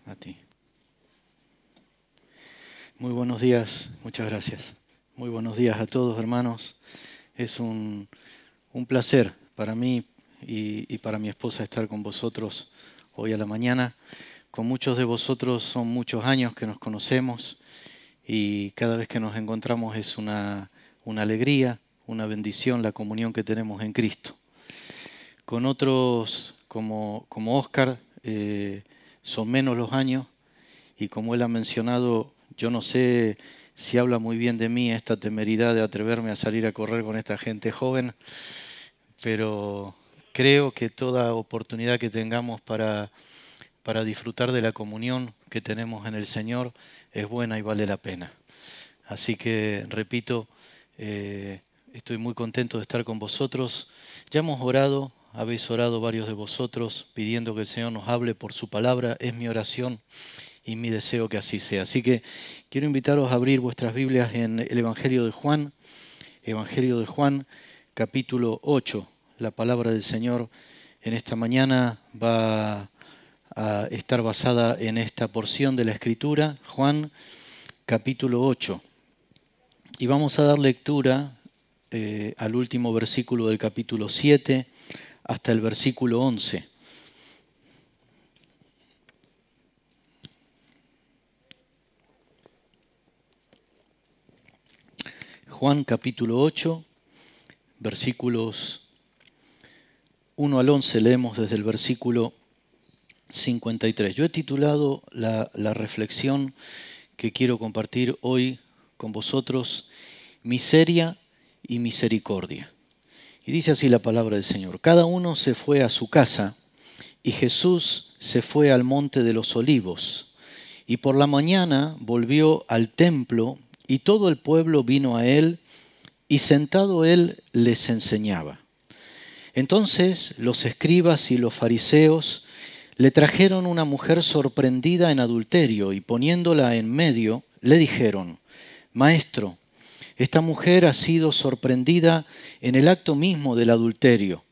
A ti. Muy buenos días, muchas gracias. Muy buenos días a todos, hermanos. Es un placer para mí y para mi esposa estar con vosotros hoy a la mañana. Con muchos de vosotros son muchos años que nos conocemos y cada vez que nos encontramos es una alegría, una bendición la comunión que tenemos en Cristo. Con otros como Oscar son menos los años y como él ha mencionado, yo no sé si habla muy bien de mí esta temeridad de atreverme a salir a correr con esta gente joven, pero creo que toda oportunidad que tengamos para disfrutar de la comunión que tenemos en el Señor es buena y vale la pena. Así que, repito, estoy muy contento de estar con vosotros. Ya hemos orado, habéis orado varios de vosotros pidiendo que el Señor nos hable por su palabra. Es mi oración y mi deseo que así sea. Así que quiero invitaros a abrir vuestras Biblias en el Evangelio de Juan, capítulo 8. La palabra del Señor en esta mañana va a estar basada en esta porción de la Escritura, Juan, capítulo 8. Y vamos a dar lectura al último versículo del capítulo 7 hasta el versículo 11. Juan capítulo 8, versículos 1 al 11, leemos desde el versículo 53. Yo he titulado la reflexión que quiero compartir hoy con vosotros, Miseria y Misericordia. Y dice así la palabra del Señor. Cada uno se fue a su casa y Jesús se fue al monte de los olivos. Y por la mañana volvió al templo y todo el pueblo vino a él y sentado él les enseñaba. Entonces los escribas y los fariseos le trajeron una mujer sorprendida en adulterio y poniéndola en medio, le dijeron: Maestro, esta mujer ha sido sorprendida en el acto mismo del adulterio,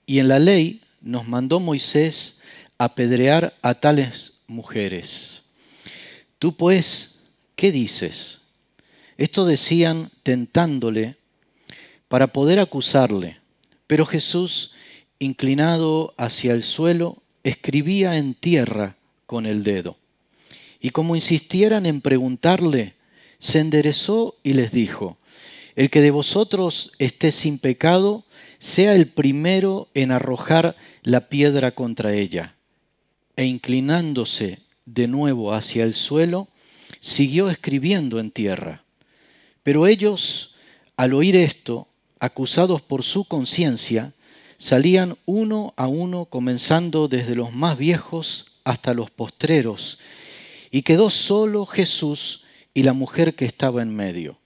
y en la ley nos mandó Moisés apedrear a tales mujeres. Tú pues, ¿qué dices? Esto decían tentándole para poder acusarle, pero Jesús, inclinado hacia el suelo, escribía en tierra con el dedo. Y como insistieran en preguntarle, se enderezó y les dijo: El que de vosotros esté sin pecado, sea el primero en arrojar la piedra contra ella. E inclinándose de nuevo hacia el suelo, siguió escribiendo en tierra. Pero ellos, al oír esto, acusados por su conciencia, salían uno a uno, comenzando desde los más viejos hasta los postreros, y quedó solo Jesús y la mujer que estaba en medio.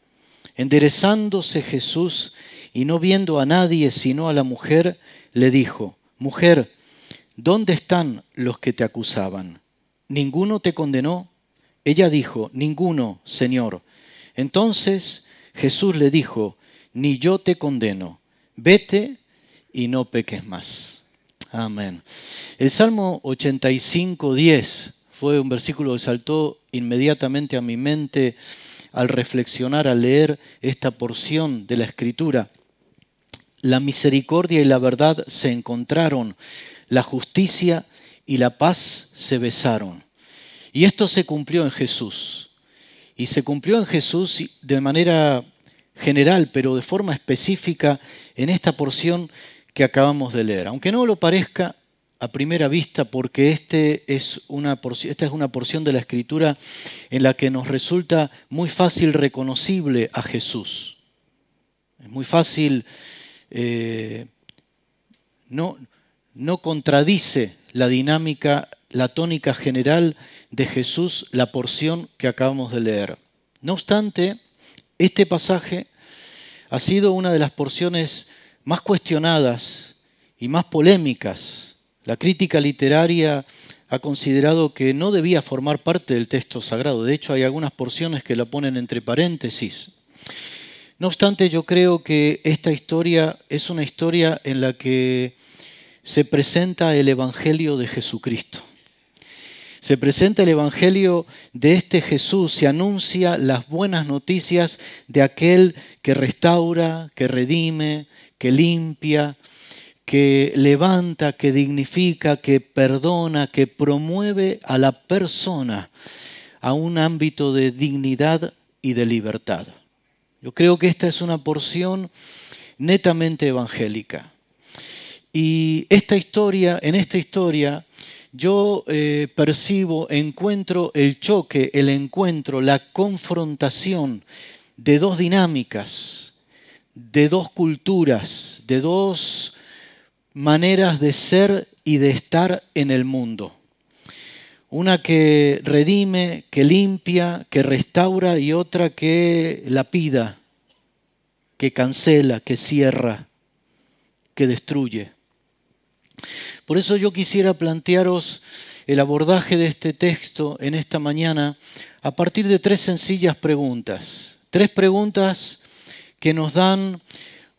Enderezándose Jesús y no viendo a nadie sino a la mujer, le dijo: Mujer, ¿dónde están los que te acusaban? ¿Ninguno te condenó? Ella dijo: Ninguno, Señor. Entonces Jesús le dijo: Ni yo te condeno. Vete y no peques más. Amén. El Salmo 85:10 fue un versículo que saltó inmediatamente a mi mente al reflexionar, al leer esta porción de la Escritura. La misericordia y la verdad se encontraron, la justicia y la paz se besaron. Y esto se cumplió en Jesús. Y se cumplió en Jesús de manera general, pero de forma específica en esta porción que acabamos de leer. Aunque no lo parezca a primera vista, porque esta es una porción de la Escritura en la que nos resulta muy fácil reconocible a Jesús. Es muy fácil, no contradice la dinámica, la tónica general de Jesús, la porción que acabamos de leer. No obstante, este pasaje ha sido una de las porciones más cuestionadas y más polémicas. La crítica literaria ha considerado que no debía formar parte del texto sagrado. De hecho, hay algunas porciones que la ponen entre paréntesis. No obstante, yo creo que esta historia es una historia en la que se presenta el Evangelio de Jesucristo. Se presenta el Evangelio de este Jesús, se anuncia las buenas noticias de aquel que restaura, que redime, que limpia, que levanta, que dignifica, que perdona, que promueve a la persona a un ámbito de dignidad y de libertad. Yo creo que esta es una porción netamente evangélica. Y en esta historia, yo percibo, encuentro el choque, el encuentro, la confrontación de dos dinámicas, de dos culturas, de dos maneras de ser y de estar en el mundo. Una que redime, que limpia, que restaura y otra que lapida, que cancela, que cierra, que destruye. Por eso yo quisiera plantearos el abordaje de este texto en esta mañana a partir de tres sencillas preguntas. Tres preguntas que nos dan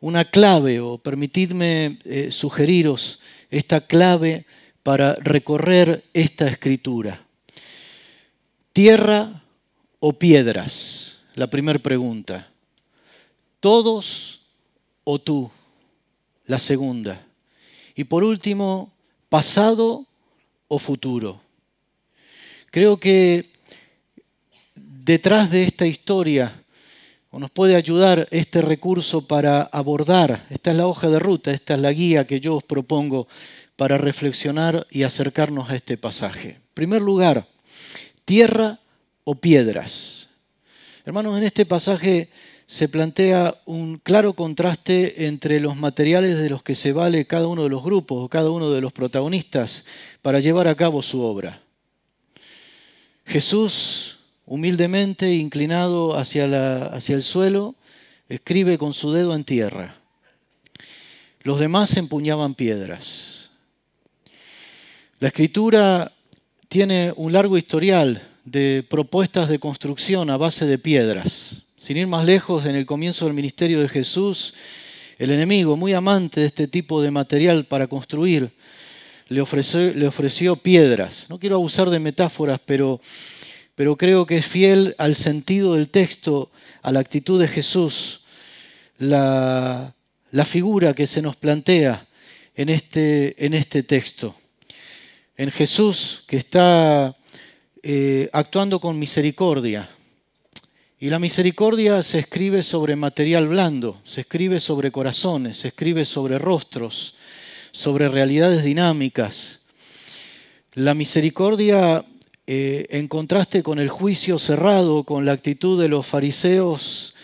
una clave, o permitidme sugeriros esta clave para recorrer esta escritura. ¿Tierra o piedras? La primera pregunta. ¿Todos o tú? La segunda. Y por último, ¿pasado o futuro? Creo que detrás de esta historia nos puede ayudar este recurso para abordar, esta es la hoja de ruta, esta es la guía que yo os propongo para reflexionar y acercarnos a este pasaje. En primer lugar, ¿tierra o piedras? Hermanos, en este pasaje se plantea un claro contraste entre los materiales de los que se vale cada uno de los grupos o cada uno de los protagonistas para llevar a cabo su obra. Jesús, humildemente inclinado hacia el suelo, escribe con su dedo en tierra. Los demás empuñaban piedras. La Escritura tiene un largo historial de propuestas de construcción a base de piedras. Sin ir más lejos, en el comienzo del ministerio de Jesús, el enemigo, muy amante de este tipo de material para construir, le ofreció piedras. No quiero abusar de metáforas, pero creo que es fiel al sentido del texto, a la actitud de Jesús, la figura que se nos plantea en este texto. En Jesús, que está actuando con misericordia. Y la misericordia se escribe sobre material blando, se escribe sobre corazones, se escribe sobre rostros, sobre realidades dinámicas. La misericordia, en contraste con el juicio cerrado, con la actitud de los fariseos,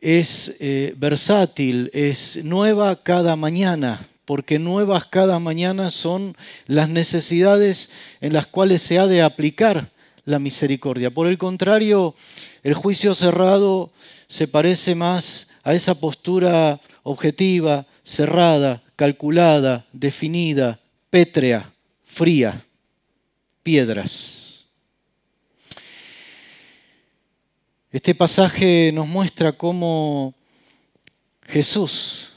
es versátil, es nueva cada mañana, porque nuevas cada mañana son las necesidades en las cuales se ha de aplicar la misericordia. Por el contrario, el juicio cerrado se parece más a esa postura objetiva, cerrada, calculada, definida, pétrea, fría, piedras. Este pasaje nos muestra cómo Jesús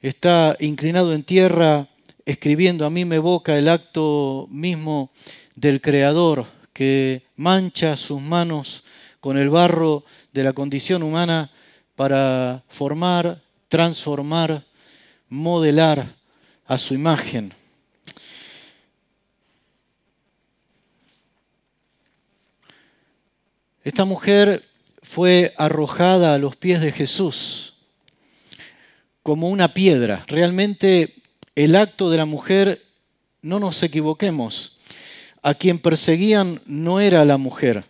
está inclinado en tierra escribiendo. A mí me evoca el acto mismo del Creador que mancha sus manos con el barro de la condición humana para formar, transformar, modelar a su imagen. Esta mujer fue arrojada a los pies de Jesús como una piedra. Realmente el acto de la mujer, no nos equivoquemos, a quien perseguían no era la mujer,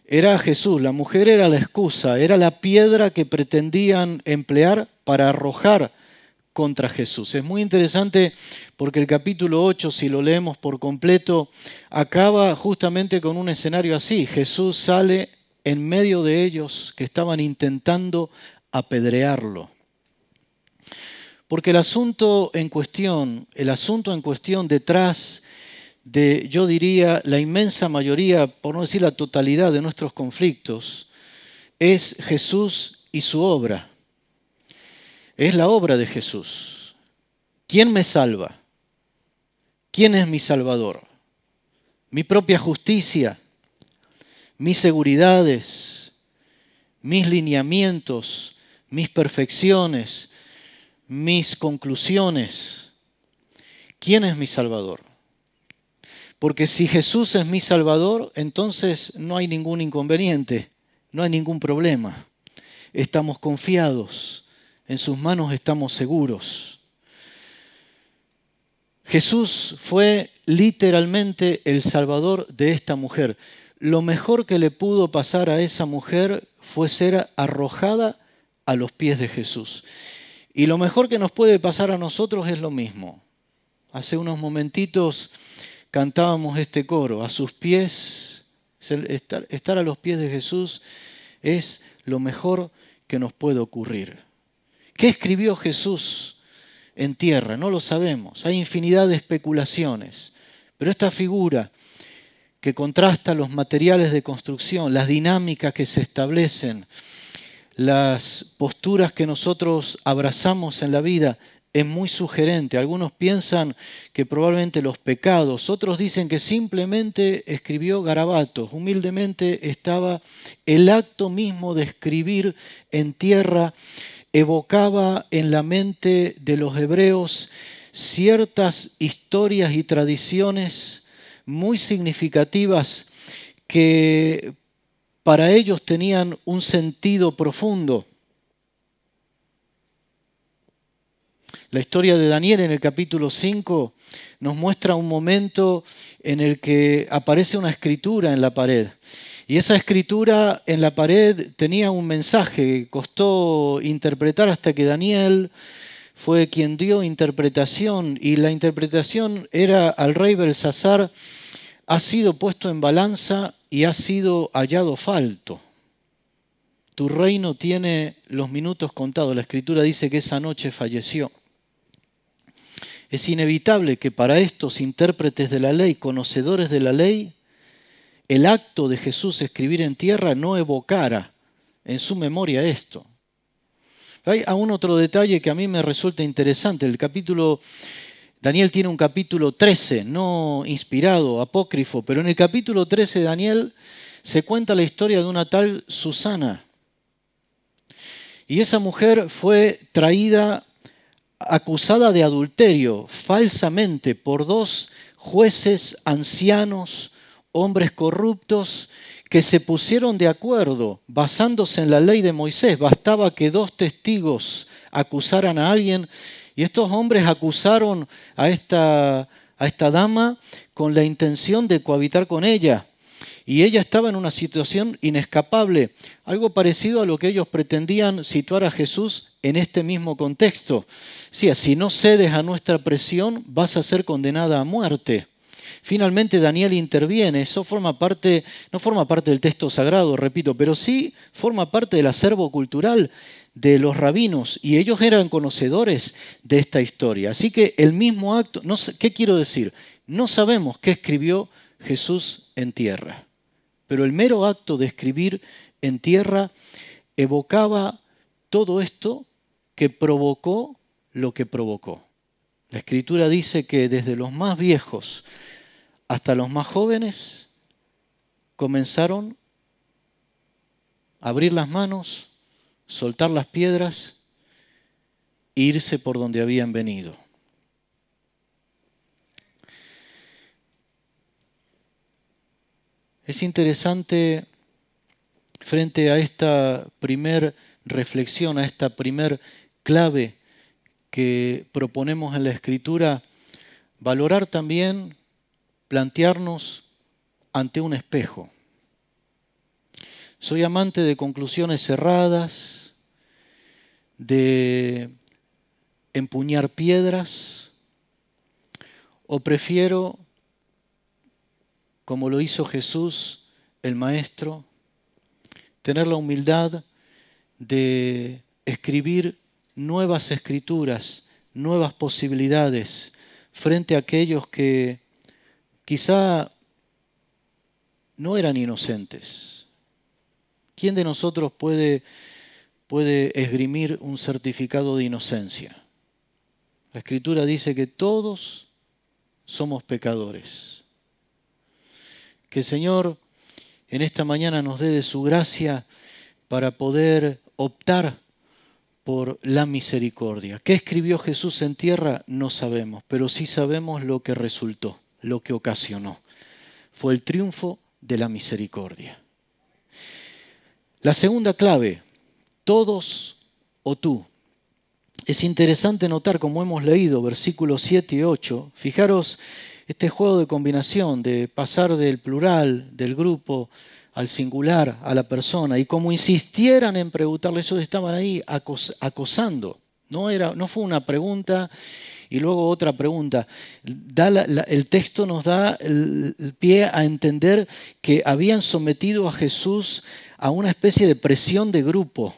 era Jesús. La mujer era la excusa, era la piedra que pretendían emplear para arrojar contra Jesús. Es muy interesante porque el capítulo 8, si lo leemos por completo, acaba justamente con un escenario así. Jesús sale en medio de ellos que estaban intentando apedrearlo. Porque el asunto en cuestión detrás de, yo diría, la inmensa mayoría, por no decir la totalidad de nuestros conflictos, es Jesús y su obra. Es la obra de Jesús. ¿Quién me salva? ¿Quién es mi Salvador? mi propia justicia, mis seguridades, mis lineamientos, mis perfecciones, mis conclusiones. ¿Quién es mi Salvador? Porque si Jesús es mi Salvador, entonces no hay ningún inconveniente, no hay ningún problema. Estamos confiados, en sus manos estamos seguros. Jesús fue literalmente el Salvador de esta mujer. Lo mejor que le pudo pasar a esa mujer fue ser arrojada a los pies de Jesús. Y lo mejor que nos puede pasar a nosotros es lo mismo. Hace unos momentitos cantábamos este coro, a sus pies, estar a los pies de Jesús es lo mejor que nos puede ocurrir. ¿Qué escribió Jesús en tierra? No lo sabemos, hay infinidad de especulaciones, pero esta figura que contrasta los materiales de construcción, las dinámicas que se establecen, las posturas que nosotros abrazamos en la vida, es muy sugerente. Algunos piensan que probablemente los pecados, otros dicen que simplemente escribió garabatos. Humildemente estaba el acto mismo de escribir en tierra, evocaba en la mente de los hebreos ciertas historias y tradiciones muy significativas que para ellos tenían un sentido profundo. La historia de Daniel en el capítulo 5 nos muestra un momento en el que aparece una escritura en la pared. Y esa escritura en la pared tenía un mensaje. Costó interpretar hasta que Daniel fue quien dio interpretación. Y la interpretación era: al rey Belsasar ha sido puesto en balanza y ha sido hallado falto. Tu reino tiene los minutos contados. La escritura dice que esa noche falleció. Es inevitable que para estos intérpretes de la ley, conocedores de la ley, el acto de Jesús escribir en tierra no evocara en su memoria esto. Hay aún otro detalle que a mí me resulta interesante. Daniel tiene un capítulo 13, no inspirado, apócrifo, pero en el capítulo 13 de Daniel se cuenta la historia de una tal Susana. Y esa mujer fue traída acusada de adulterio falsamente por dos jueces ancianos, hombres corruptos, que se pusieron de acuerdo basándose en la ley de Moisés. Bastaba que dos testigos acusaran a alguien, y estos hombres acusaron a esta dama con la intención de cohabitar con ella. Y ella estaba en una situación inescapable, algo parecido a lo que ellos pretendían situar a Jesús en este mismo contexto. Sí, si no cedes a nuestra presión, vas a ser condenada a muerte. Finalmente Daniel interviene. Eso no forma parte del texto sagrado, repito, pero sí forma parte del acervo cultural de los rabinos, y ellos eran conocedores de esta historia. Así que el mismo acto, ¿qué quiero decir? No sabemos qué escribió Jesús en tierra, pero el mero acto de escribir en tierra evocaba todo esto que provocó lo que provocó. La Escritura dice que desde los más viejos hasta los más jóvenes comenzaron a abrir las manos, soltar las piedras e irse por donde habían venido. Es interesante, frente a esta primer reflexión, a esta primer clave que proponemos en la Escritura, valorar también, plantearnos ante un espejo. Soy amante de conclusiones cerradas, de empuñar piedras, o prefiero, como lo hizo Jesús, el Maestro, tener la humildad de escribir nuevas escrituras, nuevas posibilidades frente a aquellos que quizá no eran inocentes. ¿Quién de nosotros puede esgrimir un certificado de inocencia? La Escritura dice que todos somos pecadores. Que el Señor en esta mañana nos dé de su gracia para poder optar por la misericordia. ¿Qué escribió Jesús en tierra? No sabemos, pero sí sabemos lo que resultó, lo que ocasionó. Fue el triunfo de la misericordia. La segunda clave, todos o tú. Es interesante notar, como hemos leído, versículos 7 y 8, fijaros este juego de combinación, de pasar del plural, del grupo, al singular, a la persona, y como insistieran en preguntarle, ellos estaban ahí acosando. No fue una pregunta y luego otra pregunta. El texto nos da el pie a entender que habían sometido a Jesús a una especie de presión de grupo,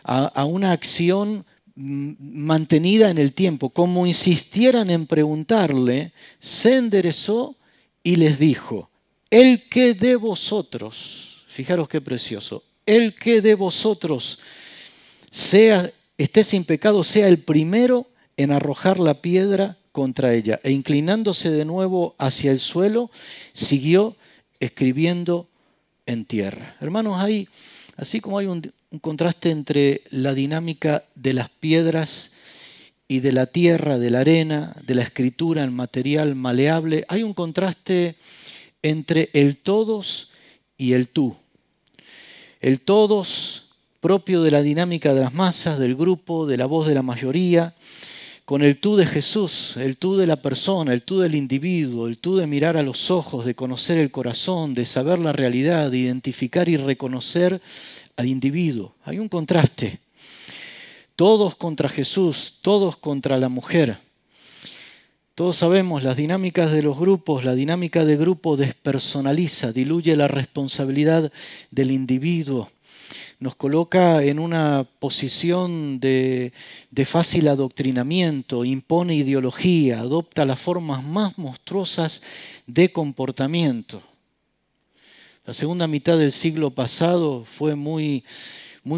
a una acción mantenida en el tiempo. Como insistieran en preguntarle, se enderezó y les dijo: el que de vosotros, fijaros qué precioso, el que de vosotros esté sin pecado, sea el primero en arrojar la piedra contra ella. E inclinándose de nuevo hacia el suelo, siguió escribiendo en tierra. Hermanos, así como hay un contraste entre la dinámica de las piedras y de la tierra, de la arena, de la escritura, el material maleable, hay un contraste entre el todos y el tú. El todos propio de la dinámica de las masas, del grupo, de la voz de la mayoría, con el tú de Jesús, el tú de la persona, el tú del individuo, el tú de mirar a los ojos, de conocer el corazón, de saber la realidad, de identificar y reconocer al individuo. Hay un contraste. Todos contra Jesús, todos contra la mujer. Todos sabemos las dinámicas de los grupos, la dinámica de grupo despersonaliza, diluye la responsabilidad del individuo. Nos coloca en una posición de fácil adoctrinamiento, impone ideología, adopta las formas más monstruosas de comportamiento. La segunda mitad del siglo pasado fue muy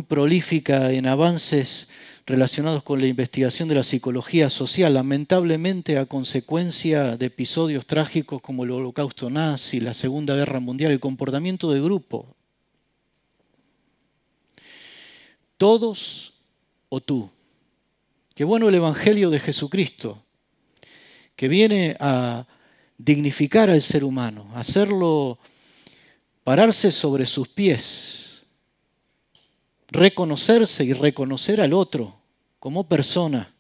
prolífica en avances relacionados con la investigación de la psicología social, lamentablemente a consecuencia de episodios trágicos como el Holocausto nazi, la Segunda Guerra Mundial, el comportamiento de grupo. Todos o tú. Qué bueno el Evangelio de Jesucristo, que viene a dignificar al ser humano, a hacerlo pararse sobre sus pies, reconocerse y reconocer al otro como persona.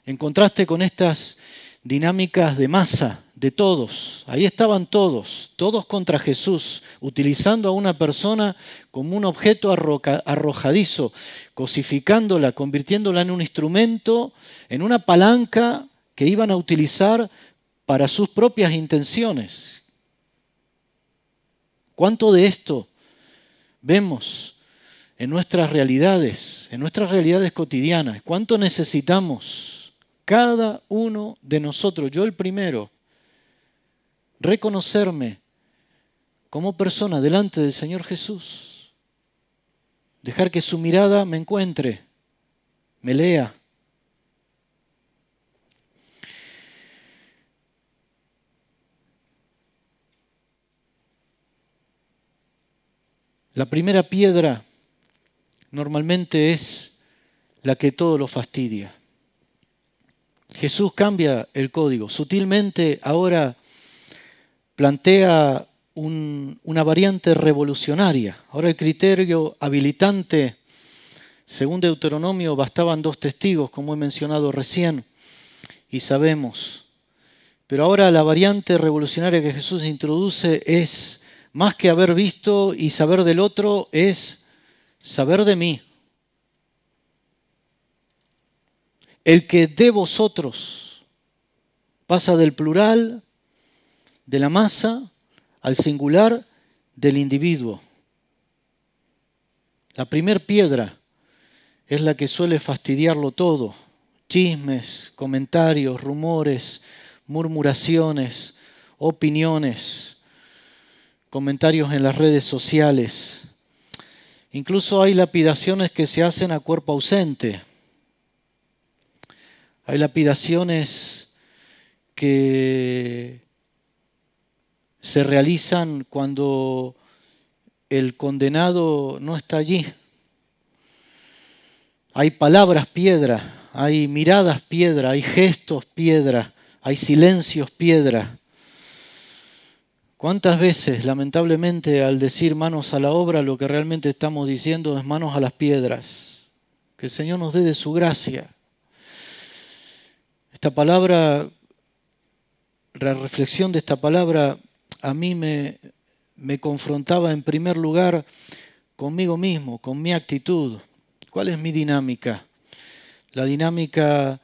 En contraste con estas dinámicas de masa, de todos. Ahí estaban todos contra Jesús, utilizando a una persona como un objeto arrojadizo, cosificándola, convirtiéndola en un instrumento, en una palanca que iban a utilizar para sus propias intenciones. ¿Cuánto de esto vemos en nuestras realidades cotidianas? ¿Cuánto necesitamos cada uno de nosotros, yo el primero, reconocerme como persona delante del Señor Jesús? Dejar que su mirada me encuentre, me lea. La primera piedra normalmente es la que todo lo fastidia. Jesús cambia el código. Sutilmente ahora plantea una variante revolucionaria. Ahora el criterio habilitante, según Deuteronomio, bastaban 2 testigos, como he mencionado recién, y sabemos. Pero ahora la variante revolucionaria que Jesús introduce es, más que haber visto y saber del otro, es saber de mí. El que de vosotros pasa del plural, de la masa, al singular del individuo. La primer piedra es la que suele fastidiarlo todo. Chismes, comentarios, rumores, murmuraciones, opiniones, comentarios en las redes sociales. Incluso hay lapidaciones que se hacen a cuerpo ausente. Hay lapidaciones que se realizan cuando el condenado no está allí. Hay palabras piedra, hay miradas piedra, hay gestos piedra, hay silencios piedra. ¿Cuántas veces, lamentablemente, al decir manos a la obra, lo que realmente estamos diciendo es manos a las piedras? Que el Señor nos dé de su gracia. Esta palabra, la reflexión de esta palabra a mí me confrontaba en primer lugar conmigo mismo, con mi actitud. ¿Cuál es mi dinámica? La dinámica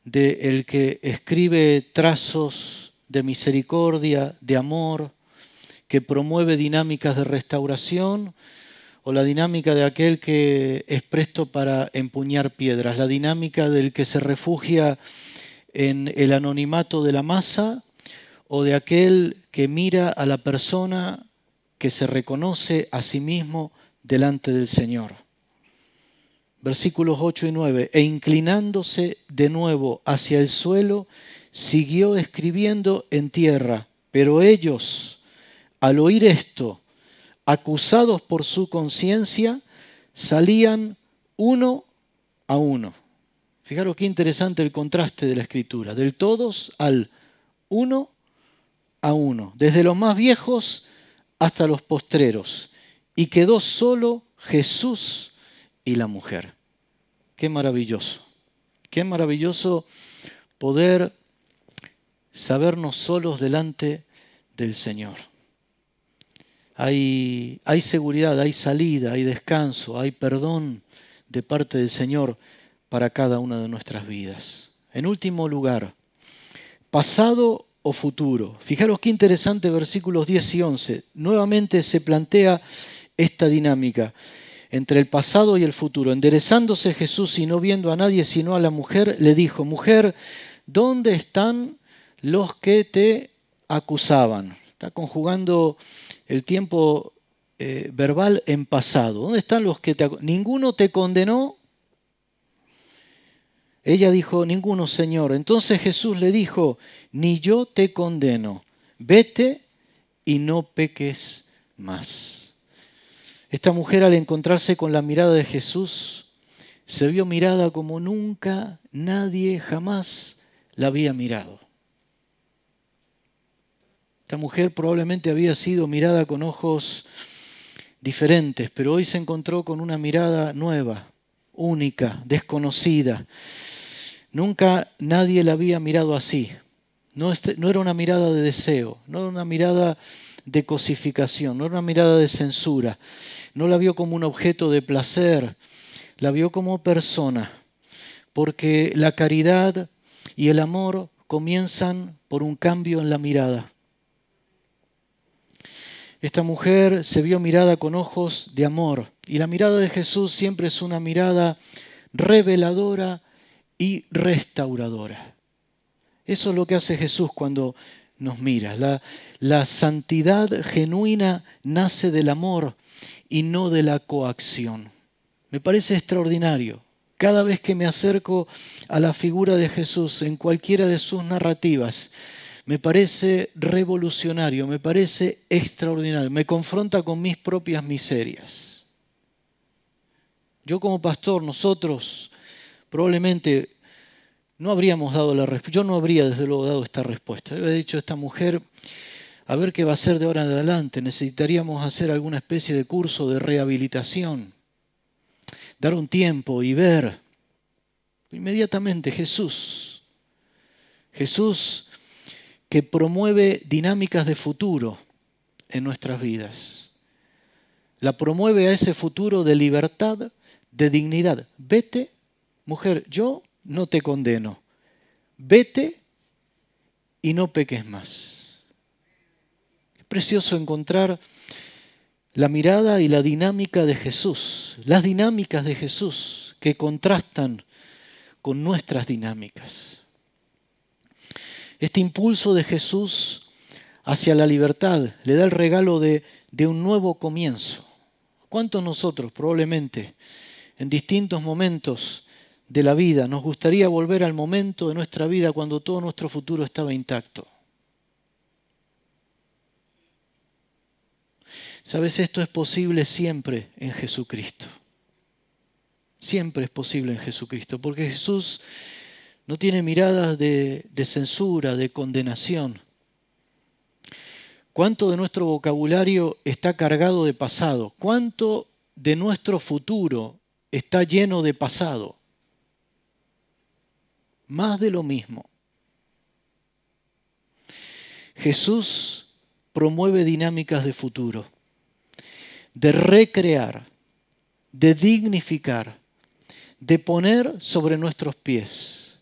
del que escribe trazos de misericordia, de amor, que promueve dinámicas de restauración, o la dinámica de aquel que es presto para empuñar piedras, la dinámica del que se refugia en el anonimato de la masa, o de aquel que mira a la persona que se reconoce a sí mismo delante del Señor. Versículos 8 y 9. E inclinándose de nuevo hacia el suelo, siguió escribiendo en tierra. Pero ellos, al oír esto, acusados por su conciencia, salían uno a uno. Fijaros qué interesante el contraste de la Escritura. Del todos al uno a uno. Desde los más viejos hasta los postreros. Y quedó solo Jesús y la mujer. Qué maravilloso. Qué maravilloso poder sabernos solos delante del Señor. Hay seguridad, hay salida, hay descanso, hay perdón de parte del Señor para cada una de nuestras vidas. En último lugar, pasado o futuro. Fijaros qué interesante versículos 10 y 11. Nuevamente se plantea esta dinámica entre el pasado y el futuro. Enderezándose Jesús y no viendo a nadie sino a la mujer, le dijo: mujer, ¿dónde están los que te acusaban? Está conjugando el tiempo verbal en pasado. ¿Dónde están los que te acusaban? ¿Ninguno te condenó? Ella dijo: ninguno, Señor. Entonces Jesús le dijo: ni yo te condeno. Vete y no peques más. Esta mujer, al encontrarse con la mirada de Jesús, se vio mirada como nunca nadie jamás la había mirado. Esta mujer probablemente había sido mirada con ojos diferentes, pero hoy se encontró con una mirada nueva, única, desconocida. Nunca nadie la había mirado así. No era una mirada de deseo, no era una mirada de cosificación, no era una mirada de censura. No la vio como un objeto de placer, la vio como persona, porque la caridad y el amor comienzan por un cambio en la mirada. Esta mujer se vio mirada con ojos de amor, y la mirada de Jesús siempre es una mirada reveladora y restauradora. Eso es lo que hace Jesús cuando nos mira. La santidad genuina nace del amor y no de la coacción. Me parece extraordinario. Cada vez que me acerco a la figura de Jesús en cualquiera de sus narrativas, me parece revolucionario, me parece extraordinario. Me confronta con mis propias miserias. Yo como pastor, nosotros probablemente no habríamos dado la respuesta. Yo no habría desde luego dado esta respuesta. Yo he dicho a esta mujer: a ver qué va a hacer de ahora en adelante. Necesitaríamos hacer alguna especie de curso de rehabilitación. Dar un tiempo y ver. Inmediatamente Jesús. Jesús que promueve dinámicas de futuro en nuestras vidas. La promueve a ese futuro de libertad, de dignidad. Vete, mujer, yo no te condeno. Vete y no peques más. Es precioso encontrar la mirada y la dinámica de Jesús, las dinámicas de Jesús que contrastan con nuestras dinámicas. Este impulso de Jesús hacia la libertad le da el regalo de un nuevo comienzo. ¿Cuántos nosotros probablemente en distintos momentos de la vida nos gustaría volver al momento de nuestra vida cuando todo nuestro futuro estaba intacto? Sabes, esto es posible siempre en Jesucristo. Siempre es posible en Jesucristo, porque Jesús no tiene miradas de censura, de condenación. ¿Cuánto de nuestro vocabulario está cargado de pasado? ¿Cuánto de nuestro futuro está lleno de pasado? Más de lo mismo. Jesús promueve dinámicas de futuro, de recrear, de dignificar, de poner sobre nuestros pies,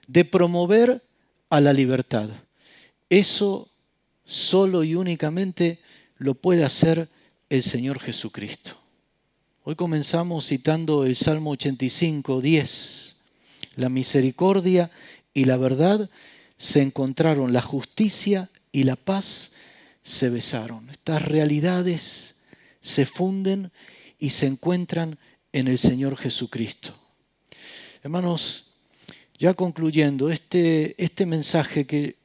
de promover a la libertad. Eso solo y únicamente lo puede hacer el Señor Jesucristo. Hoy comenzamos citando el Salmo 85, 10. La misericordia y la verdad se encontraron, la justicia y la paz se besaron. Estas realidades se funden y se encuentran en el Señor Jesucristo. Hermanos, ya concluyendo, este mensaje,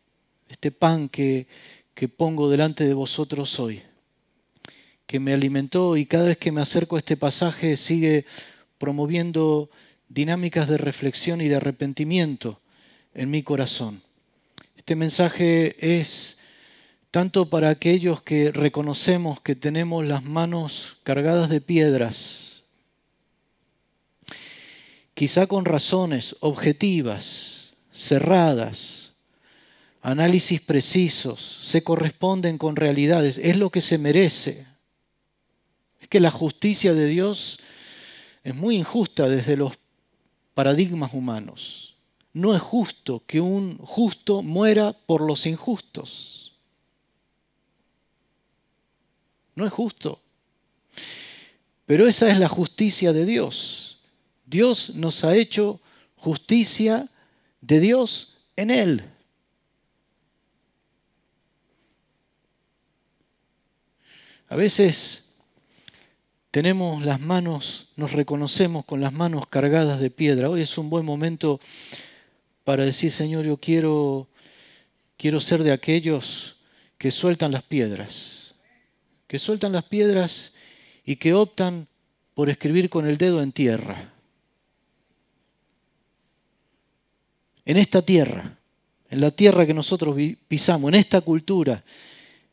este pan que pongo delante de vosotros hoy, que me alimentó y cada vez que me acerco a este pasaje sigue promoviendo dinámicas de reflexión y de arrepentimiento en mi corazón. Este mensaje es tanto para aquellos que reconocemos que tenemos las manos cargadas de piedras, quizá con razones objetivas, cerradas, análisis precisos, se corresponden con realidades, es lo que se merece. Es que la justicia de Dios es muy injusta desde los paradigmas humanos. No es justo que un justo muera por los injustos. No es justo. Pero esa es la justicia de Dios. Dios nos ha hecho justicia de Dios en Él. A veces tenemos las manos, nos reconocemos con las manos cargadas de piedra. Hoy es un buen momento para decir, Señor, yo quiero ser de aquellos que sueltan las piedras. Que sueltan las piedras y que optan por escribir con el dedo en tierra. En esta tierra, en la tierra que nosotros pisamos, en esta cultura,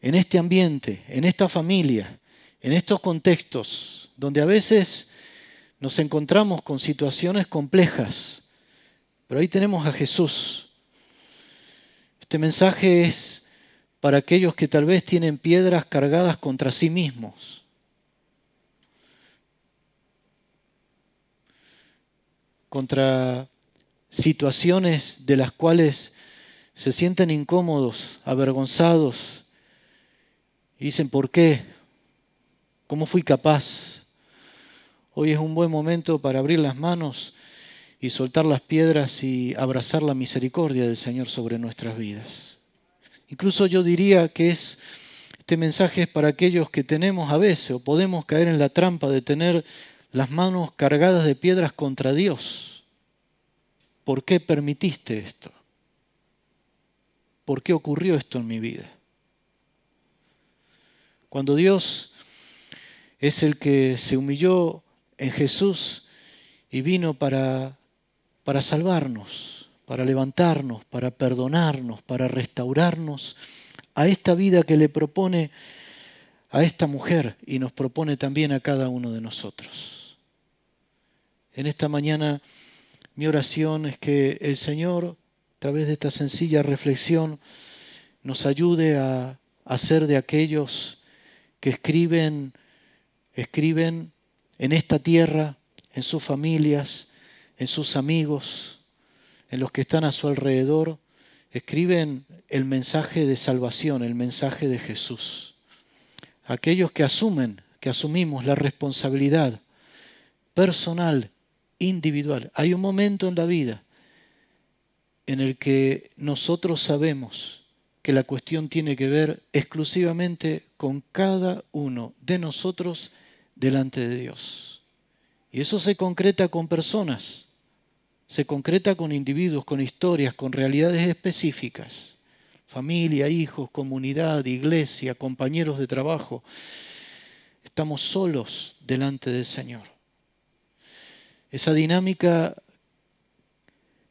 en este ambiente, en esta familia, en estos contextos, donde a veces nos encontramos con situaciones complejas, pero ahí tenemos a Jesús. Este mensaje es para aquellos que tal vez tienen piedras cargadas contra sí mismos. Contra situaciones de las cuales se sienten incómodos, avergonzados, y dicen, ¿por qué? ¿Cómo fui capaz? Hoy es un buen momento para abrir las manos y soltar las piedras y abrazar la misericordia del Señor sobre nuestras vidas. Incluso yo diría que este mensaje es para aquellos que tenemos a veces o podemos caer en la trampa de tener las manos cargadas de piedras contra Dios. ¿Por qué permitiste esto? ¿Por qué ocurrió esto en mi vida? Cuando Dios es el que se humilló en Jesús y vino para salvarnos, para levantarnos, para perdonarnos, para restaurarnos a esta vida que le propone a esta mujer y nos propone también a cada uno de nosotros. En esta mañana mi oración es que el Señor, a través de esta sencilla reflexión, nos ayude a ser de aquellos que escriben en esta tierra, en sus familias, en sus amigos, en los que están a su alrededor, escriben el mensaje de salvación, el mensaje de Jesús. Aquellos que asumimos la responsabilidad personal, individual. Hay un momento en la vida en el que nosotros sabemos que la cuestión tiene que ver exclusivamente con cada uno de nosotros delante de Dios. Y eso se concreta con personas, se concreta con individuos, con historias, con realidades específicas. Familia, hijos, comunidad, iglesia, compañeros de trabajo. Estamos solos delante del Señor. Esa dinámica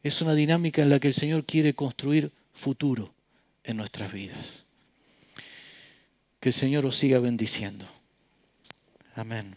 es una dinámica en la que el Señor quiere construir futuro en nuestras vidas. Que el Señor os siga bendiciendo. Amén.